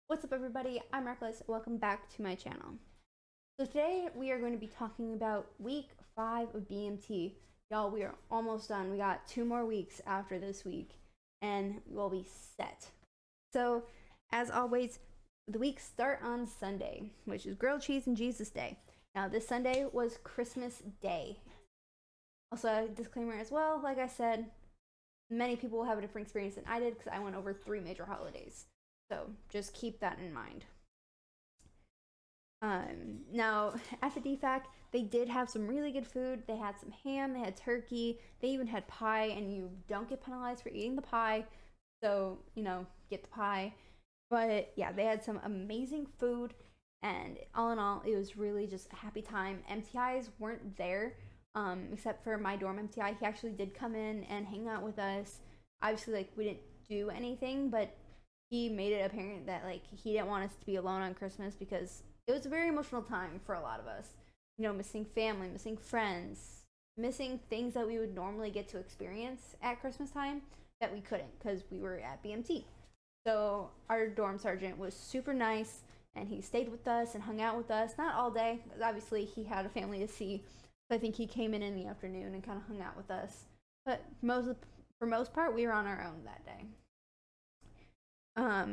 What's up everybody, I'm Reckless, welcome back to my channel. So today we are going to be talking about week 5 of BMT. Y'all, we are almost done. We got 2 more weeks after this week and we'll be set. So as always, the weeks start on Sunday, which is Grilled Cheese and Jesus Day. Now this Sunday was Christmas Day. Also a disclaimer as well, like I said, many people will have a different experience than I did because I went over 3 major holidays. So just keep that in mind. Now, at the DFAC, they did have some really good food. They had some ham, they had turkey, they even had pie, and you don't get penalized for eating the pie. So, get the pie. But yeah, they had some amazing food, and all in all, it was really just a happy time. MTIs weren't there, except for my dorm MTI. He actually did come in and hang out with us. Obviously, we didn't do anything, but he made it apparent that he didn't want us to be alone on Christmas because it was a very emotional time for a lot of us. Missing family, missing friends, missing things that we would normally get to experience at Christmas time that we couldn't because we were at BMT. So our dorm sergeant was super nice and he stayed with us and hung out with us, not all day because obviously he had a family to see. So I think he came in the afternoon and kind of hung out with us. But for most part, we were on our own that day.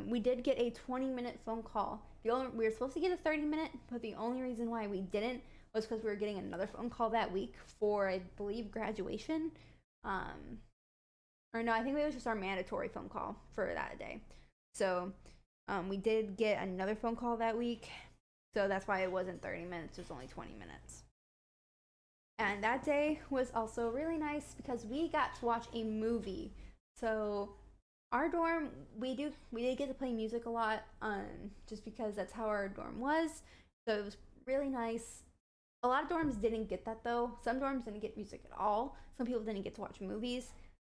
We did get a 20-minute phone call. We were supposed to get a 30-minute, but the only reason why we didn't was because we were getting another phone call that week for, I believe, graduation. Or no, I think it was just our mandatory phone call for that day. So we did get another phone call that week, so that's why it wasn't 30 minutes, it was only 20 minutes. And that day was also really nice because we got to watch a movie. So our dorm, we did get to play music a lot, just because that's how our dorm was. So it was really nice. A lot of dorms didn't get that though. Some dorms didn't get music at all. Some people didn't get to watch movies.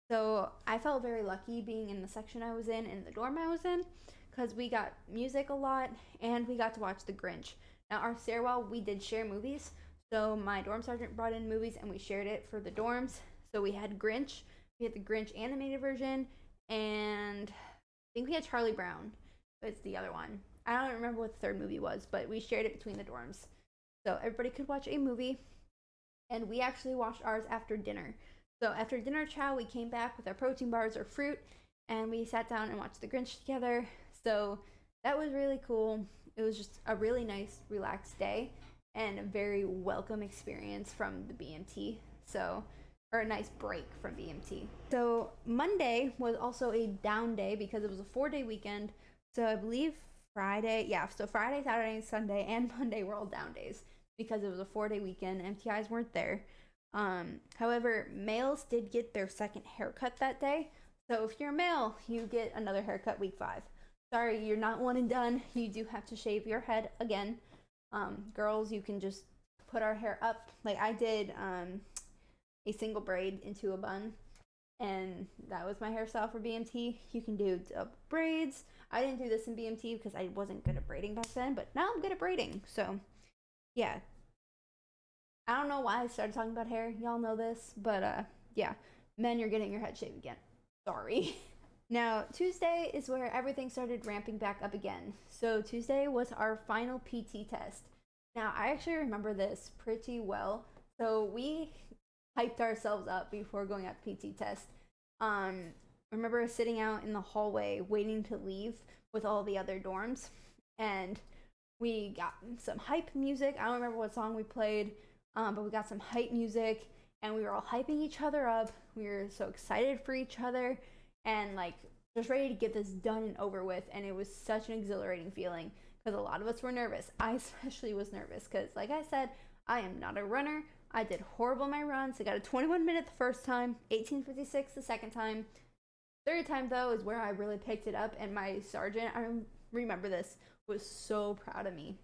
So I felt very lucky being in the section I was in and the dorm I was in, because we got music a lot and we got to watch The Grinch. Now our stairwell, we did share movies. So my dorm sergeant brought in movies and we shared it for the dorms. So we had Grinch, we had the Grinch animated version, and I think we had Charlie Brown. It's the other one. I don't remember what the third movie was, but we shared it between the dorms. So everybody could watch a movie, and we actually watched ours after dinner. So after dinner chow, we came back with our protein bars or fruit, and we sat down and watched The Grinch together. So that was really cool. It was just a really nice, relaxed day, and a very welcome experience from the BMT. Or a nice break from BMT. So Monday was also a down day because it was a 4-day weekend. So I believe Friday, Saturday, Sunday, and Monday were all down days because it was a 4-day weekend. MTIs weren't there. However, males did get their second haircut that day. So if you're a male, you get another haircut week 5. Sorry, you're not one and done. You do have to shave your head again. Girls, you can just put our hair up. Like I did, a single braid into a bun, and that was my hairstyle for BMT. You can do braids. I didn't do this in BMT because I wasn't good at braiding back then, but now I'm good at braiding. So yeah, I don't know why I started talking about hair. Y'all know this, but yeah, men, you're getting your head shaved again. Sorry. Now Tuesday is where everything started ramping back up again. So Tuesday was our final PT test. Now I actually remember this pretty well. So we hyped ourselves up before going out to PT test. I remember sitting out in the hallway waiting to leave with all the other dorms, and we got some hype music. I don't remember what song we played, but we got some hype music and we were all hyping each other up. We were so excited for each other and just ready to get this done and over with. And it was such an exhilarating feeling because a lot of us were nervous. I especially was nervous because, like I said, I am not a runner. I did horrible in my runs. I got a 21-minute the first time, 18:56 the second time. Third time, though, is where I really picked it up, and my sergeant, I remember this, was so proud of me.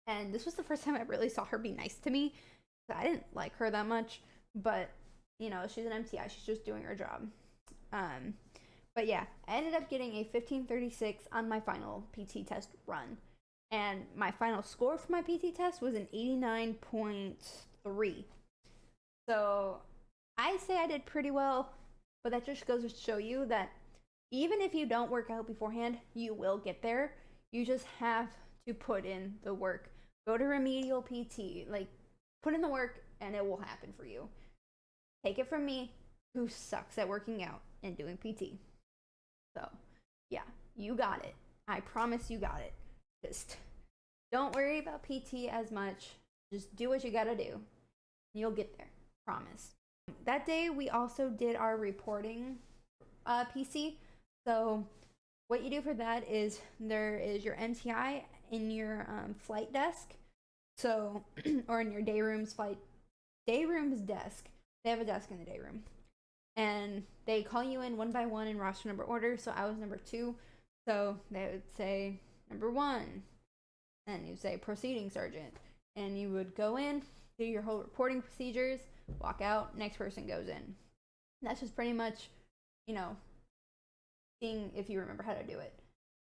And this was the first time I really saw her be nice to me. I didn't like her that much, but, she's an MTI. She's just doing her job. But yeah, I ended up getting a 15:36 on my final PT test run. And my final score for my PT test was an 89.3. So I say I did pretty well, but that just goes to show you that even if you don't work out beforehand, you will get there. You just have to put in the work. Go to remedial PT. Like, put in the work and it will happen for you. Take it from me, who sucks at working out and doing PT. So, yeah, you got it. I promise you got it. Just don't worry about PT as much. Just do what you gotta do. You'll get there. Promise. That day, we also did our reporting PC. So, what you do for that is there is your NTI in your flight desk. So, or in your day room's desk. They have a desk in the day room. And they call you in one by one in roster number order. So I was number 2. So they would say number 1. And you'd say proceeding sergeant. And you would go in, do your whole reporting procedures, walk out, next person goes in. And that's just pretty much, seeing if you remember how to do it.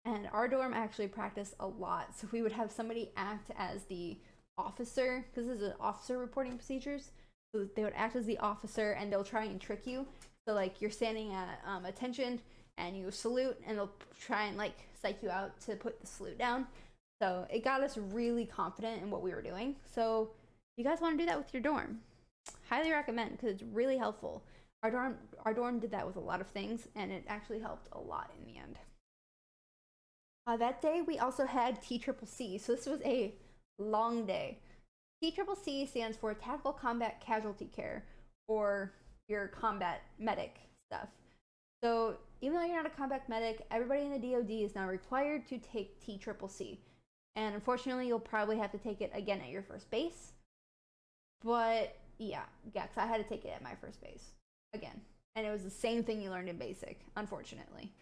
And our dorm actually practiced a lot. So we would have somebody act as the officer, because this is officer reporting procedures. So they would act as the officer and they'll try and trick you. So like you're standing at attention and you salute and they'll try and like psych you out to put the salute down. So it got us really confident in what we were doing. So you guys want to do that with your dorm, highly recommend, because it's really helpful. Our dorm did that with a lot of things and it actually helped a lot in the end. That day we also had TCCC. So this was a long day. TCCC stands for Tactical Combat Casualty Care, or your combat medic stuff. So even though you're not a combat medic, everybody in the DoD is now required to take TCCC. And unfortunately, you'll probably have to take it again at your first base. But yeah, because I had to take it at my first base again. And it was the same thing you learned in basic, unfortunately.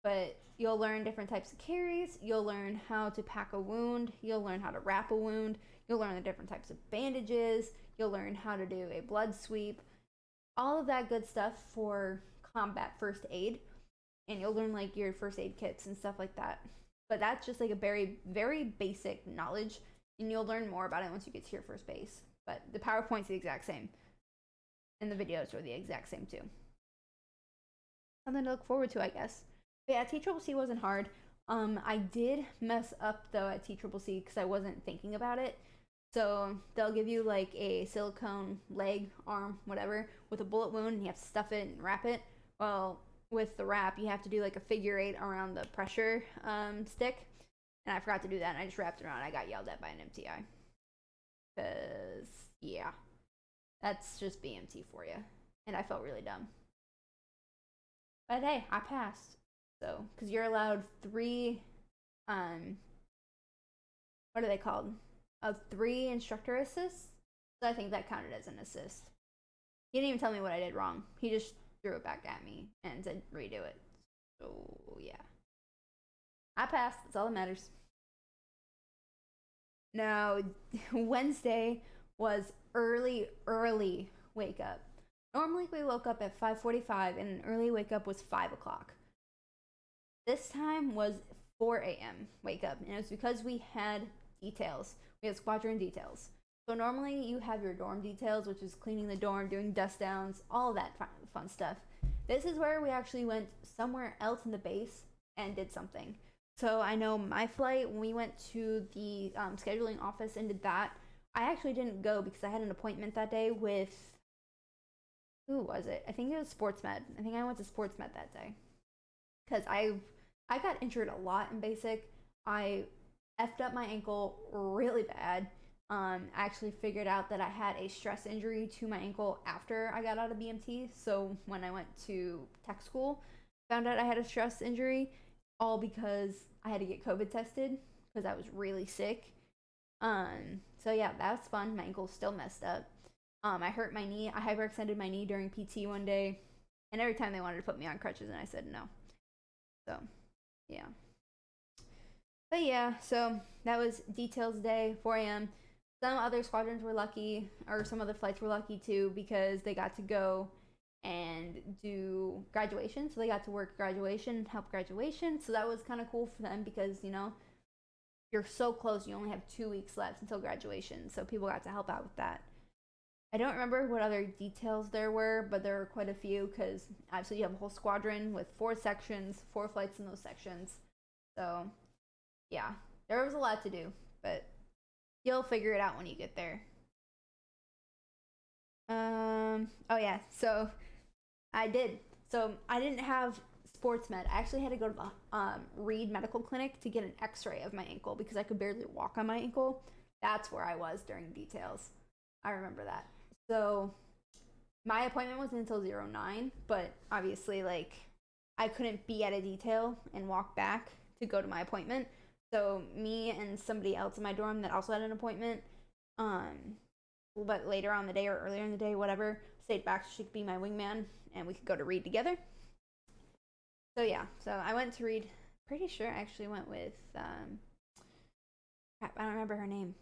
But you'll learn different types of carries, you'll learn how to pack a wound, you'll learn how to wrap a wound, you'll learn the different types of bandages, you'll learn how to do a blood sweep, all of that good stuff for combat first aid. And you'll learn like your first aid kits and stuff like that. But that's just like a very, very basic knowledge, and you'll learn more about it once you get to your first base. But the PowerPoint's the exact same, and the videos are the exact same too. Something to look forward to, I guess. But yeah, TCCC wasn't hard. I did mess up though at TCCC because I wasn't thinking about it. So they'll give you like a silicone leg, arm, whatever, with a bullet wound, and you have to stuff it and wrap it. Well, with the wrap, you have to do like a figure 8 around the pressure stick. And I forgot to do that, and I just wrapped it around. I got yelled at by an MTI. Because, yeah, that's just BMT for you. And I felt really dumb. But hey, I passed. So, because you're allowed 3, what are they called? 3 instructor assists. So I think that counted as an assist. He didn't even tell me what I did wrong. He just threw it back at me and said redo it. So yeah, I passed. That's all that matters. Now, Wednesday was early wake up. Normally we woke up at 5:45 and an early wake up was 5 o'clock. This time was 4 a.m. wake up, and it was because we had details. We had squadron details. So normally you have your dorm details, which is cleaning the dorm, doing dust downs, all that fun stuff. This is where we actually went somewhere else in the base and did something. So I know my flight, when we went to the scheduling office and did that, I actually didn't go because I had an appointment that day with, who was it? I think it was sports med. I think I went to sports med that day. Because I got injured a lot in basic. I effed up my ankle really bad. I actually figured out that I had a stress injury to my ankle after I got out of BMT. So when I went to tech school, found out I had a stress injury, all because I had to get COVID tested because I was really sick. So yeah, that was fun. My ankle's still messed up. I hurt my knee. I hyperextended my knee during PT one day, and every time they wanted to put me on crutches, and I said no. So yeah. But yeah, so that was details day, 4 a.m. Some other squadrons were lucky, or some other flights were lucky too, because they got to go and do graduation. So they got to work graduation, help graduation. So that was kind of cool for them because, you're so close. You only have 2 weeks left until graduation. So people got to help out with that. I don't remember what other details there were, but there were quite a few because obviously you have a whole squadron with 4 sections, 4 flights in those sections. So yeah, there was a lot to do, but you'll figure it out when you get there. Oh yeah, so I did. So I didn't have sports med. I actually had to go to the Reed Medical Clinic to get an X-ray of my ankle because I could barely walk on my ankle. That's where I was during details. I remember that. So my appointment wasn't until 09, but obviously like I couldn't be at a detail and walk back to go to my appointment. So me and somebody else in my dorm that also had an appointment, but later on the day or earlier in the day, whatever, stayed back so she could be my wingman and we could go to Reed together. So yeah, so I went to Reed. Pretty sure I actually went with crap, I don't remember her name.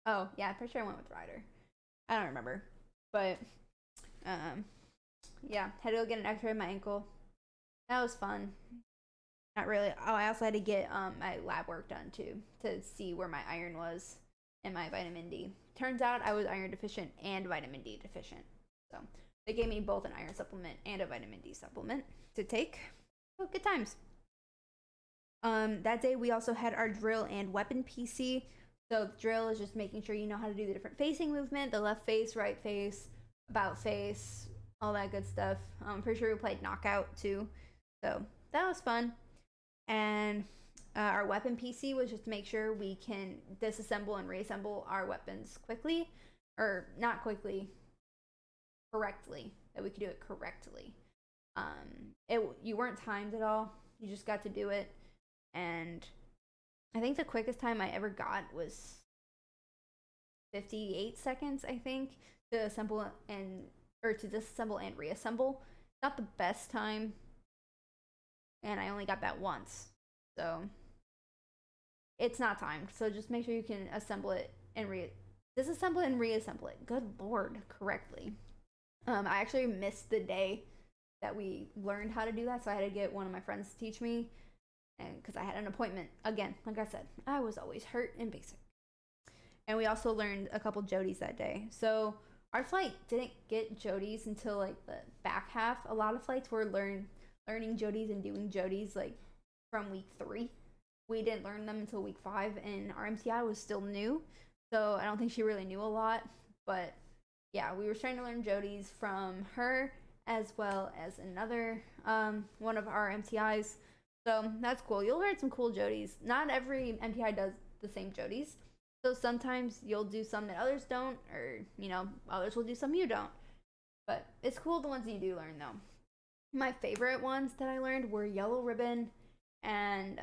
Oh yeah, I'm pretty sure I went with Ryder. I don't remember, but yeah, had to go get an X-ray of my ankle. That was fun. Not really. Oh, I also had to get my lab work done too to see where my iron was and my vitamin D. Turns out I was iron deficient and vitamin D deficient. So they gave me both an iron supplement and a vitamin D supplement to take. Oh, good times. That day we also had our drill and weapon PC. So the drill is just making sure you know how to do the different facing movement, the left face, right face, about face, all that good stuff. I'm pretty sure we played knockout too. So that was fun. And our weapon PC was just to make sure we can disassemble and reassemble our weapons quickly, or not quickly, correctly, that we could do it correctly. You weren't timed at all. You just got to do it. And I think the quickest time I ever got was 58 seconds, I think, to assemble and or to disassemble and reassemble. Not the best time, and I only got that once, so it's not timed. So just make sure you can assemble it and disassemble it and reassemble it. Good lord, correctly. I actually missed the day that we learned how to do that, so I had to get one of my friends to teach me, and because I had an appointment again. Like I said, I was always hurt in basic. And we also learned a couple Jodies that day. So our flight didn't get Jodies until like the back half. A lot of flights were learning Jodies and doing Jodies like from week 3. We didn't learn them until week 5, and our MTI was still new, so I don't think she really knew a lot. But yeah, we were starting to learn Jodies from her as well as another one of our MTIs. So that's cool. You'll learn some cool Jodies. Not every MTI does the same Jodies. So sometimes you'll do some that others don't, or, others will do some you don't. But it's cool the ones you do learn, though. My favorite ones that I learned were Yellow Ribbon and,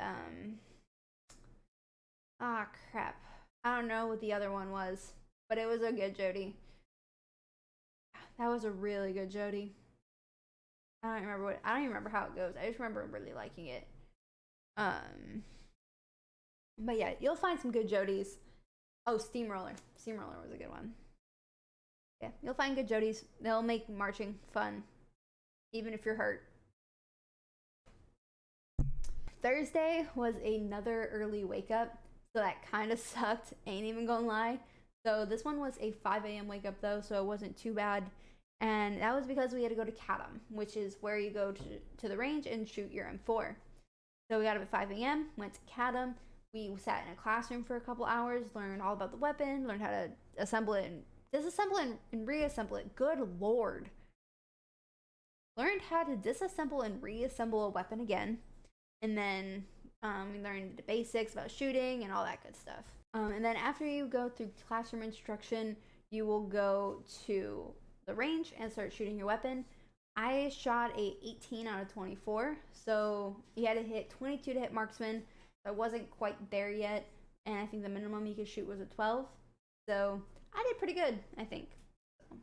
crap. I don't know what the other one was, but it was a good Jody. That was a really good Jody. I don't even remember how it goes. I just remember really liking it. But yeah, you'll find some good Jodies. Oh, Steamroller. Steamroller was a good one. Yeah, you'll find good Jodies. They'll make marching fun, even if you're hurt. Thursday was another early wake up, so that kind of sucked. Ain't even gonna lie. So this one was a 5 a.m. wake up though, so it wasn't too bad. And that was because we had to go to CATM, which is where you go to the range and shoot your M4. So we got up at 5 a.m., went to CATM. We sat in a classroom for a couple hours, learned all about the weapon, learned how to assemble it and disassemble it and reassemble it. Good lord. Learned how to disassemble and reassemble a weapon again. And then we learned the basics about shooting and all that good stuff. And then after you go through classroom instruction, you will go to the range and start shooting your weapon. I shot a 18 out of 24, so you had to hit 22 to hit marksman. So I wasn't quite there yet, and I think the minimum you could shoot was a 12. So I did pretty good, I think. So,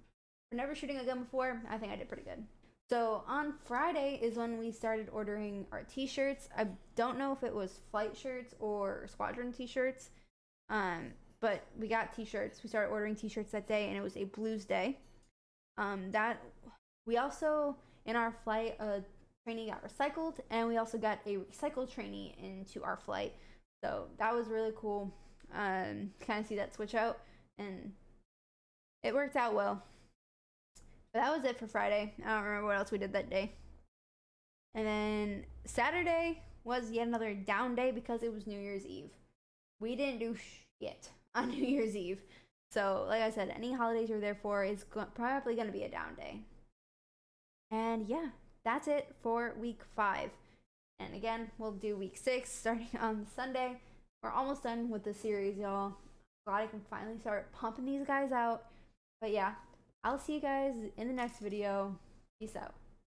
for never shooting a gun before, I think I did pretty good. So on Friday is when we started ordering our t-shirts. I don't know if it was flight shirts or Squadron t-shirts, but we got t-shirts. We started ordering t-shirts that day, and it was a blues day. That we also, in our flight, trainee got recycled, and we also got a recycled trainee into our flight. So that was really cool. Kind of see that switch out, and it worked out well. But that was it for Friday. I don't remember what else we did that day. And then Saturday was yet another down day because it was New Year's Eve. We didn't do shit on New Year's Eve. So, like I said, any holidays you're there for is probably going to be a down day. And yeah, that's it for week 5. And again, we'll do week 6 starting on Sunday. We're almost done with the series, y'all. Glad I can finally start pumping these guys out. But yeah, I'll see you guys in the next video. Peace out.